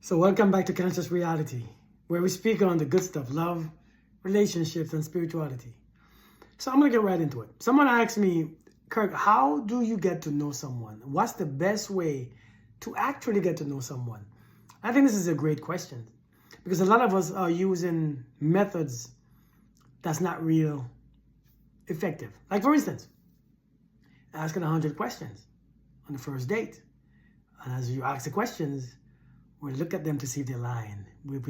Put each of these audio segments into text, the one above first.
So welcome back to Conscious Reality, where we speak on the good stuff, love, relationships, and spirituality. So I'm going to get right into it. Someone asked me, Kirk, how do you get to know someone? What's the best way to actually get to know someone? I think this is a great question because a lot of us are using methods that's not real effective. Like for instance, asking 100 questions on the first date. And as you ask the questions, we look at them to see if they're lying. We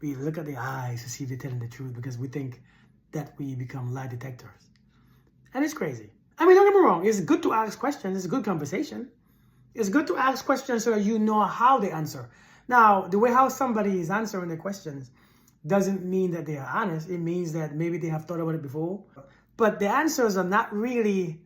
look at their eyes to see if they're telling the truth because we think that we become lie detectors. And it's crazy. I mean, don't get me wrong. It's good to ask questions. It's a good conversation. It's good to ask questions so that you know how they answer. Now, the way how somebody is answering the questions doesn't mean that they are honest. It means that maybe they have thought about it before. But the answers are not really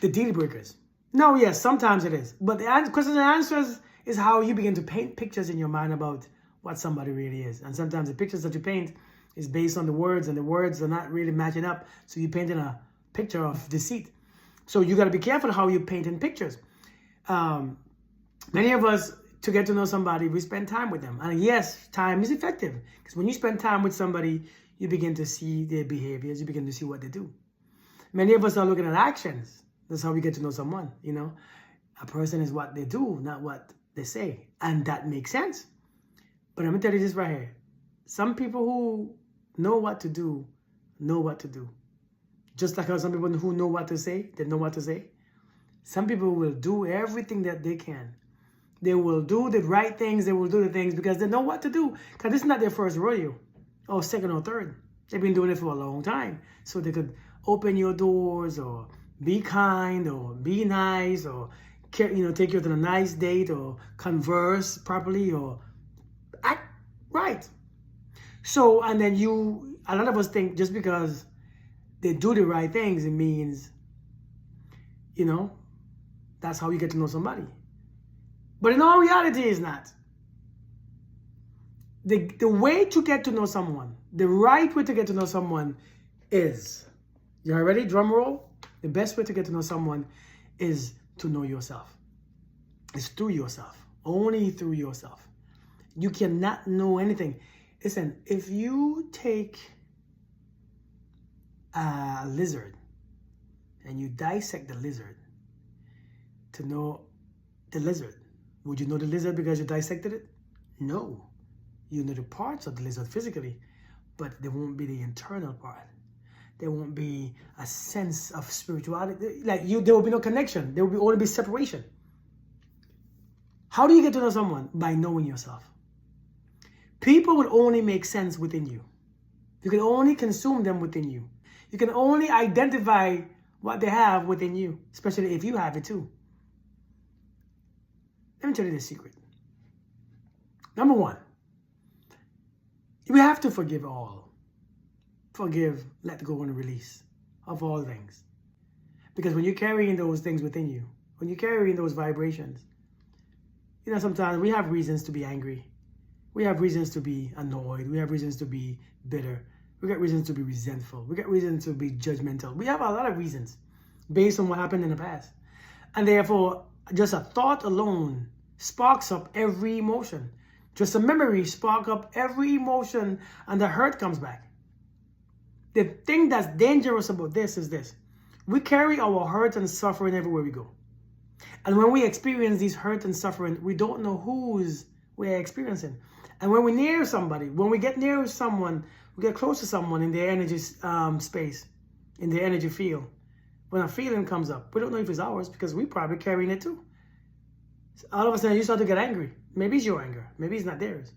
the deal breakers. No, yes, sometimes it is. But the questions and answers is how you begin to paint pictures in your mind about what somebody really is. And sometimes the pictures that you paint is based on the words, and the words are not really matching up. So you're painting a picture of deceit. So you got to be careful how you paint in pictures. Many of us, to get to know somebody, we spend time with them. And yes, time is effective. Because when you spend time with somebody, you begin to see their behaviors. You begin to see what they do. Many of us are looking at actions. That's how we get to know someone, you know. A person is what they do, not what they say. And that makes sense. But let me tell you this right here. Some people who know what to do, know what to do. Just like how some people who know what to say, they know what to say. Some people will do everything that they can. They will do the right things. They will do the things because they know what to do. Because this is not their first rodeo or second or third. They've been doing it for a long time. So they could open your doors or be kind or be nice or take you to a nice date or converse properly or act right. So, and then a lot of us think just because they do the right things, it means, that's how you get to know somebody. But in all reality, it's not. The way to get to know someone, the right way to get to know someone is, you all ready? Drum roll. The best way to get to know someone is to know yourself. It's through yourself. Only through yourself. You cannot know anything. Listen, if you take a lizard and you dissect the lizard to know the lizard, would you know the lizard because you dissected it? No. You know the parts of the lizard physically, but there won't be the internal part. There won't be a sense of spirituality. There will be no connection. There will only be separation. How do you get to know someone? By knowing yourself. People will only make sense within you. You can only consume them within you. You can only identify what they have within you, especially if you have it too. Let me tell you the secret. Number one, we have to forgive all. Forgive, let go, and release of all things. Because when you're carrying those things within you, when you're carrying those vibrations, sometimes we have reasons to be angry. We have reasons to be annoyed. We have reasons to be bitter. We got reasons to be resentful. We got reasons to be judgmental. We have a lot of reasons based on what happened in the past. And therefore, just a thought alone sparks up every emotion. Just a memory sparks up every emotion, and the hurt comes back. The thing that's dangerous about this is this. We carry our hurt and suffering everywhere we go. And when we experience these hurt and suffering, we don't know whose we're experiencing. And when we're near somebody, when we get near someone, we get close to someone in their energy space, in their energy field. When a feeling comes up, we don't know if it's ours because we're probably carrying it too. All of a sudden, you start to get angry. Maybe it's your anger. Maybe it's not theirs.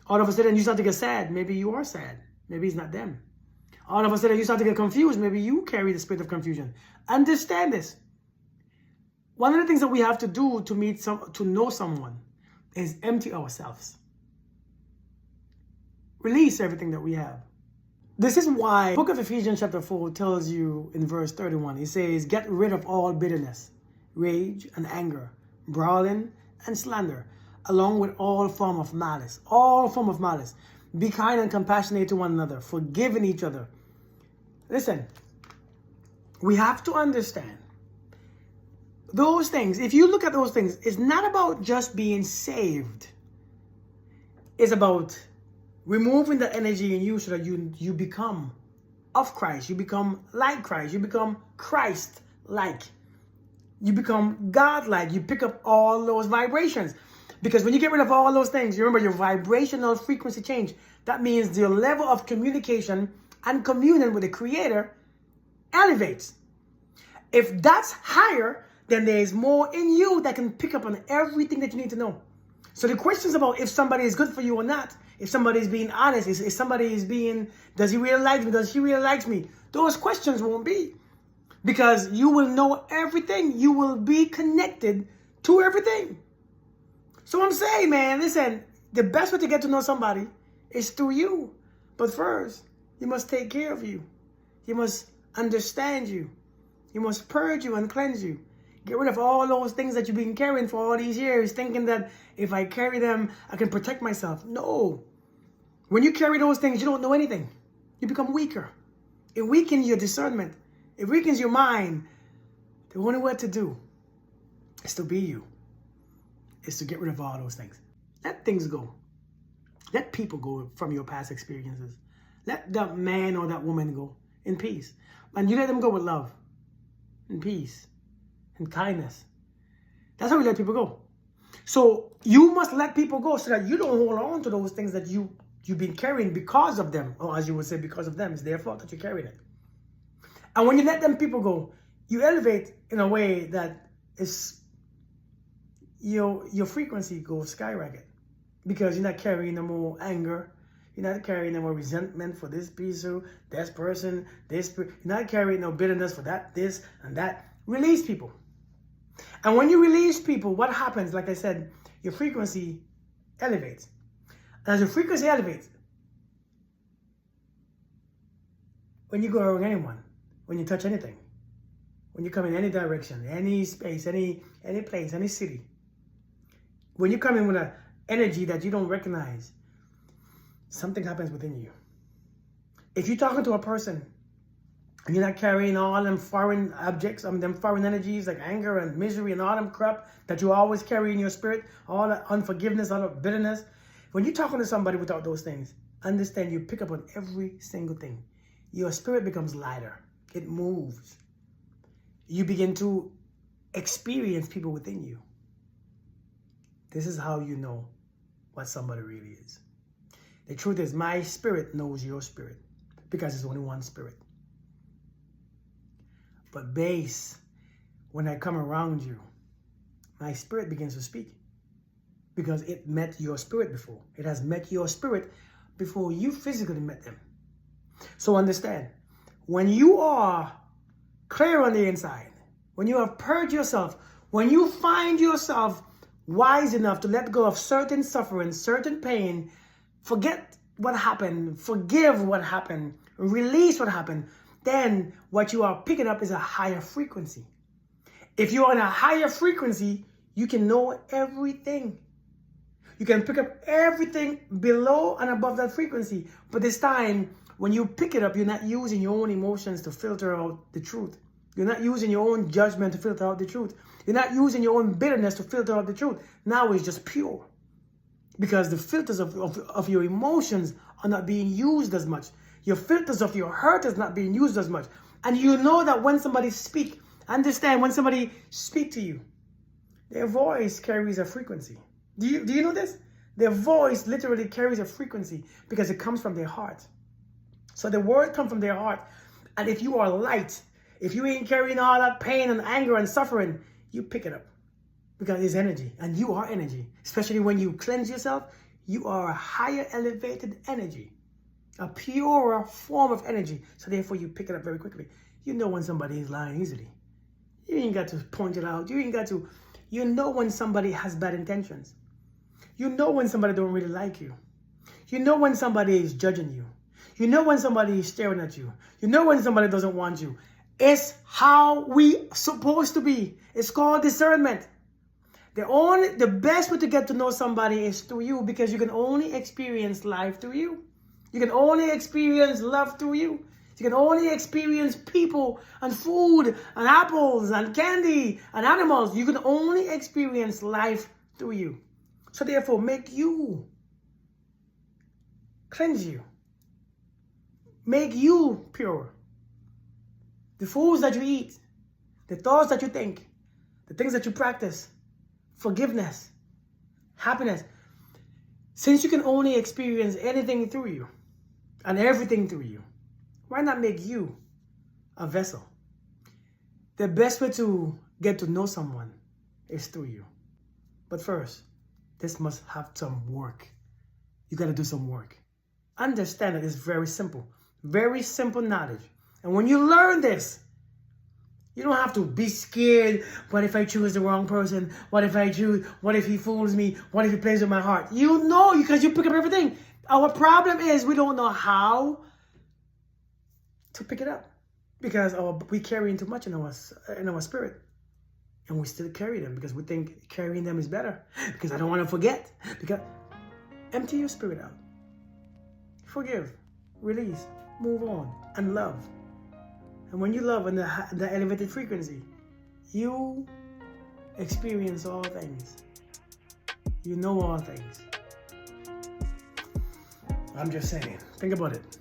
All of a sudden, you start to get sad. Maybe you are sad. Maybe it's not them. All of a sudden, you start to get confused. Maybe you carry the spirit of confusion. Understand this. One of the things that we have to do to know someone is empty ourselves. Release everything that we have. This is why the book of Ephesians chapter 4 tells you in verse 31, it says, get rid of all bitterness, rage and anger, brawling and slander, along with all form of malice. All form of malice. Be kind and compassionate to one another, forgiving each other. Listen, we have to understand those things, if you look at those things, it's not about just being saved. It's about removing the energy in you so that you become of Christ. You become like Christ. You become Christ-like. You become God-like. You pick up all those vibrations. Because when you get rid of all those things, you remember your vibrational frequency change. That means your level of communication and communion with the Creator elevates. If that's higher, then there is more in you that can pick up on everything that you need to know. So the questions about if somebody is good for you or not, if somebody is being honest, if somebody is being, does he really like me, does she really like me? Those questions won't be. Because you will know everything. You will be connected to everything. So I'm saying, man, listen, the best way to get to know somebody is through you. But first, you must take care of you. You must understand you. You must purge you and cleanse you. Get rid of all those things that you've been carrying for all these years, thinking that if I carry them, I can protect myself. No. When you carry those things, you don't know anything. You become weaker. It weakens your discernment. It weakens your mind. The only way to do is to be you. Is to get rid of all those things. Let things go. Let people go from your past experiences. Let that man or that woman go in peace. And you let them go with love and peace and kindness. That's how we let people go. So you must let people go so that you don't hold on to those things that you've been carrying because of them. Or as you would say, because of them. It's their fault that you're carrying it. And when you let them people go, you elevate in a way that is your frequency goes skyrocket. Because you're not carrying no more anger. You're not carrying no more resentment for this piece of this person, you're not carrying no bitterness for that, this, and that. Release people. And when you release people, what happens? Like I said, your frequency elevates. And as your frequency elevates, when you go around anyone, when you touch anything, when you come in any direction, any space, any place, any city, when you come in with an energy that you don't recognize, something happens within you. If you're talking to a person and you're not carrying all them foreign objects, them foreign energies like anger and misery and all them crap that you always carry in your spirit, all that unforgiveness, all that bitterness, when you're talking to somebody without those things, understand you pick up on every single thing. Your spirit becomes lighter. It moves. You begin to experience people within you. This is how you know what somebody really is. The truth is, my spirit knows your spirit because there's only one spirit. But base, when I come around you, my spirit begins to speak because it met your spirit before. It has met your spirit before you physically met them. So understand, when you are clear on the inside, when you have purged yourself, when you find yourself wise enough to let go of certain suffering, certain pain, forget what happened, forgive what happened, release what happened, then what you are picking up is a higher frequency. If you're on a higher frequency, you can know everything. You can pick up everything below and above that frequency. But this time, when you pick it up, you're not using your own emotions to filter out the truth. You're not using your own judgment to filter out the truth. You're not using your own bitterness to filter out the truth. Now it's just pure. Because the filters of your emotions are not being used as much. Your filters of your hurt is not being used as much. And you know that when somebody speaks, understand when somebody speaks to you, their voice carries a frequency. Do you know this? Their voice literally carries a frequency because it comes from their heart. So the word comes from their heart. And if you are light, if you ain't carrying all that pain and anger and suffering, you pick it up. Because it's energy. And you are energy. Especially when you cleanse yourself, you are a higher elevated energy. A purer form of energy. So therefore you pick it up very quickly. You know when somebody is lying easily. You ain't got to point it out. You know when somebody has bad intentions. You know when somebody don't really like you. You know when somebody is judging you. You know when somebody is staring at you. You know when somebody doesn't want you. It's how we supposed to be. It's called discernment. The best way to get to know somebody is through you, because you can only experience life through you. You can only experience love through you. You can only experience people and food and apples and candy and animals. You can only experience life through you. So therefore, make you. Cleanse you. Make you pure. The foods that you eat, the thoughts that you think, the things that you practice, forgiveness, happiness. Since you can only experience anything through you and everything through you, why not make you a vessel? The best way to get to know someone is through you. But first, this must have some work. You got to do some work. Understand that it's very simple knowledge. And when you learn this, you don't have to be scared. What if I choose the wrong person? What if he fools me? What if he plays with my heart? You know, because you pick up everything. Our problem is we don't know how to pick it up, because we carry too much in our spirit, and we still carry them because we think carrying them is better, because I don't want to forget. Because empty your spirit out, forgive, release, move on, and love. And when you love in the elevated frequency, you experience all things. You know all things. I'm just saying, think about it.